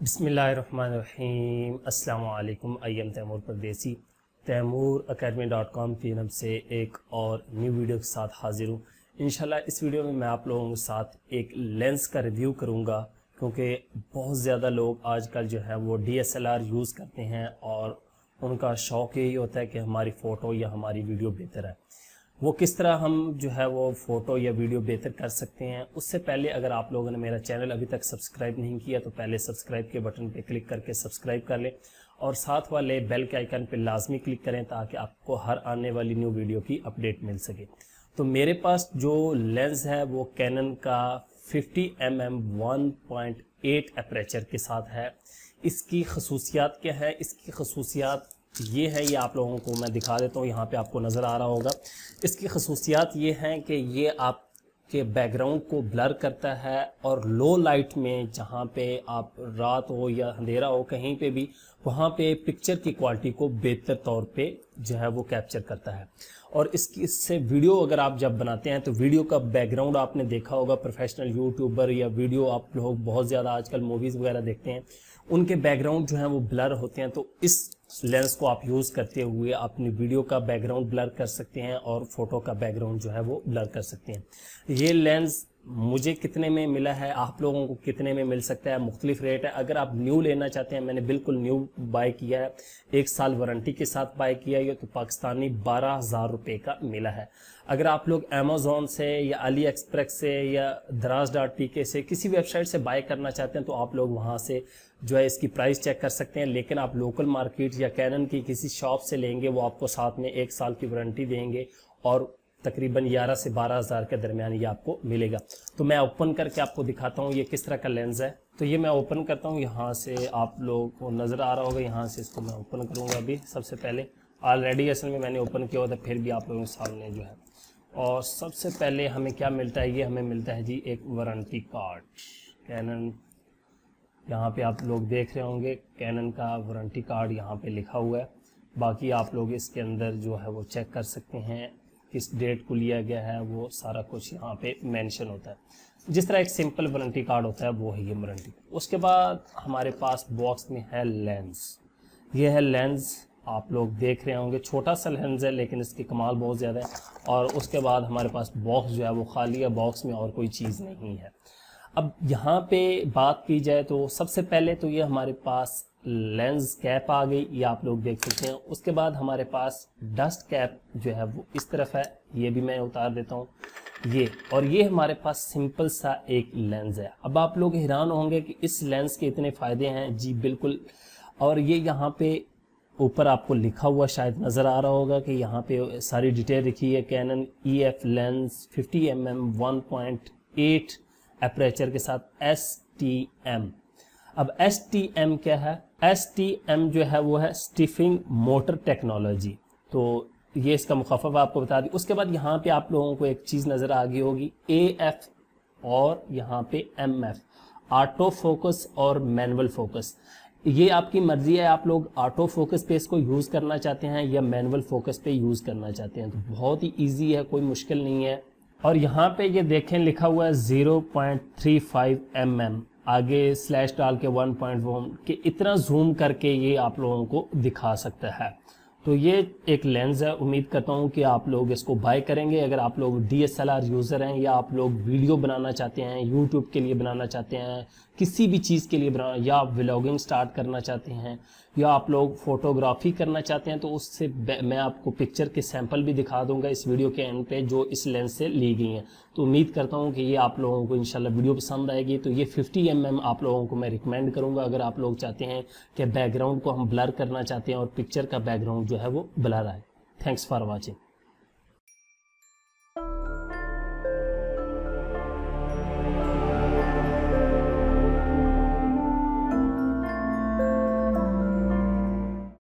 बिस्मिल्लाहिर्रहमानिर्रहीम। अस्सलाम वालेकुम। आई एम तैमूर परदेसी। तैमूरacademy.com की तरफ से एक और न्यू वीडियो के साथ हाजिर हूँ। इंशाल्लाह इस वीडियो में मैं आप लोगों के साथ एक लेंस का रिव्यू करूँगा, क्योंकि बहुत ज़्यादा लोग आजकल जो है वो DSLR यूज़ करते हैं और उनका शौक़ यही होता है कि हमारी फ़ोटो या हमारी वीडियो बेहतर है। वो किस तरह हम जो है वो फ़ोटो या वीडियो बेहतर कर सकते हैं, उससे पहले अगर आप लोगों ने मेरा चैनल अभी तक सब्सक्राइब नहीं किया तो पहले सब्सक्राइब के बटन पे क्लिक करके सब्सक्राइब कर लें और साथ वाले बेल के आइकन पे लाजमी क्लिक करें ताकि आपको हर आने वाली न्यू वीडियो की अपडेट मिल सके। तो मेरे पास जो लेंस है वो कैनन का 50mm 1.8 अपर्चर के साथ है। इसकी खसूसियात क्या है? इसकी खसूसियात ये है, ये आप लोगों को मैं दिखा देता हूँ, यहाँ पे आपको नज़र आ रहा होगा। इसकी खसूसियात ये हैं कि ये आपके बैकग्राउंड को ब्लर करता है और लो लाइट में, जहाँ पे आप रात हो या अंधेरा हो कहीं पे भी, वहाँ पे पिक्चर की क्वालिटी को बेहतर तौर पे जो है वो कैप्चर करता है। और इससे वीडियो अगर आप जब बनाते हैं तो वीडियो का बैकग्राउंड आपने देखा होगा, प्रोफेशनल यूट्यूबर या वीडियो आप लोग बहुत ज़्यादा आजकल मूवीज़ वगैरह देखते हैं, उनके बैकग्राउंड जो है वो ब्लर होते हैं। तो इस लेंस को आप यूज़ करते हुए अपनी वीडियो का बैकग्राउंड ब्लर कर सकते हैं और फोटो का बैकग्राउंड जो है वो ब्लर कर सकते हैं। ये लेंस मुझे कितने में मिला है, आप लोगों को कितने में मिल सकता है, मुख्तलिफ रेट है। अगर आप न्यू लेना चाहते हैं, मैंने बिल्कुल न्यू बाय किया है, 1 साल वारंटी के साथ बाय किया है, तो पाकिस्तानी 12,000 रुपये का मिला है। अगर आप लोग अमेज़ॉन से या अली एक्सप्रेस से या दराज.tk से किसी वेबसाइट से बाय करना चाहते हैं तो आप लोग वहाँ से जो है इसकी प्राइस चेक कर सकते हैं। लेकिन आप लोकल मार्केट या कैनन की किसी शॉप से लेंगे, वो आपको साथ में 1 साल की वारंटी देंगे और तकरीबन 11 से 12,000 के दरमियान ये आपको मिलेगा। तो मैं ओपन करके आपको दिखाता हूँ ये किस तरह का लेंस है। तो ये मैं ओपन करता हूँ, यहाँ से आप लोगों को नज़र आ रहा होगा, यहाँ से इसको मैं ओपन करूँगा। अभी सबसे पहले ऑलरेडी असल में मैंने ओपन किया हुआ था, फिर भी आप लोगों के सामने जो है। और सबसे पहले हमें क्या मिलता है, ये हमें मिलता है जी एक वारंटी कार्ड। कैनन, यहाँ पे आप लोग देख रहे होंगे कैनन का वारंटी कार्ड यहाँ पे लिखा हुआ है। बाकी आप लोग इसके अंदर जो है वो चेक कर सकते हैं, किस डेट को लिया गया है, वो सारा कुछ यहाँ पे मेंशन होता है। जिस तरह एक सिंपल वारंटी कार्ड होता है वो है ये वारंटी। उसके बाद हमारे पास बॉक्स में है लेंस। ये है लेंस, आप लोग देख रहे होंगे, छोटा सा लेंस है लेकिन इसकी कमाल बहुत ज़्यादा है। और उसके बाद हमारे पास बॉक्स जो है वो खाली है, बॉक्स में और कोई चीज़ नहीं है। अब यहाँ पे बात की जाए तो सबसे पहले तो ये हमारे पास लेंस कैप आ गई, ये आप लोग देख सकते हैं। उसके बाद हमारे पास डस्ट कैप जो है वो इस तरफ है, ये भी मैं उतार देता हूँ ये। और ये हमारे पास सिंपल सा एक लेंस है। अब आप लोग हैरान होंगे कि इस लेंस के इतने फ़ायदे हैं। जी बिल्कुल। और ये यहाँ पे ऊपर आपको लिखा हुआ शायद नज़र आ रहा होगा कि यहाँ पे सारी डिटेल लिखी है। Cannon EF lens 50mm 1.8 aperture के साथ STM। अब STM क्या है? STM जो है वो है स्टिफिंग मोटर टेक्नोलॉजी। तो ये इसका मुखफ़फ़ आपको बता दी। उसके बाद यहाँ पे आप लोगों को एक चीज़ नज़र आ गई होगी, AF और यहाँ पे MF, ऑटो फोकस और मैनुअल फोकस। ये आपकी मर्जी है, आप लोग ऑटो फोकस पे इसको यूज़ करना चाहते हैं या मैनुअल फोकस पे यूज़ करना चाहते हैं। तो बहुत ही ईजी है, कोई मुश्किल नहीं है। और यहाँ पे ये देखें लिखा हुआ है 0.35mm, आगे स्लैश डाल के 1.1 के इतना जूम करके ये आप लोगों को दिखा सकता है। तो ये एक लेंस है, उम्मीद करता हूँ कि आप लोग इसको बाय करेंगे। अगर आप लोग DSLR यूज़र हैं या आप लोग वीडियो बनाना चाहते हैं, यूट्यूब के लिए बनाना चाहते हैं, किसी भी चीज़ के लिए बनाना, या आप व्लॉगिंग स्टार्ट करना चाहते हैं, या आप लोग फोटोग्राफी करना चाहते हैं, तो उससे मैं आपको पिक्चर के सैंपल भी दिखा दूंगा इस वीडियो के एंड पे जो इस लेंस से ली गई हैं। तो उम्मीद करता हूँ कि ये आप लोगों को इंशाल्लाह वीडियो पसंद आएगी। तो ये 50mm आप लोगों को मैं रिकमेंड करूँगा अगर आप लोग चाहते हैं कि बैकग्राउंड को हम ब्लर करना चाहते हैं और पिक्चर का बैकग्राउंड जो है वो ब्लर आए। Thanks for watching.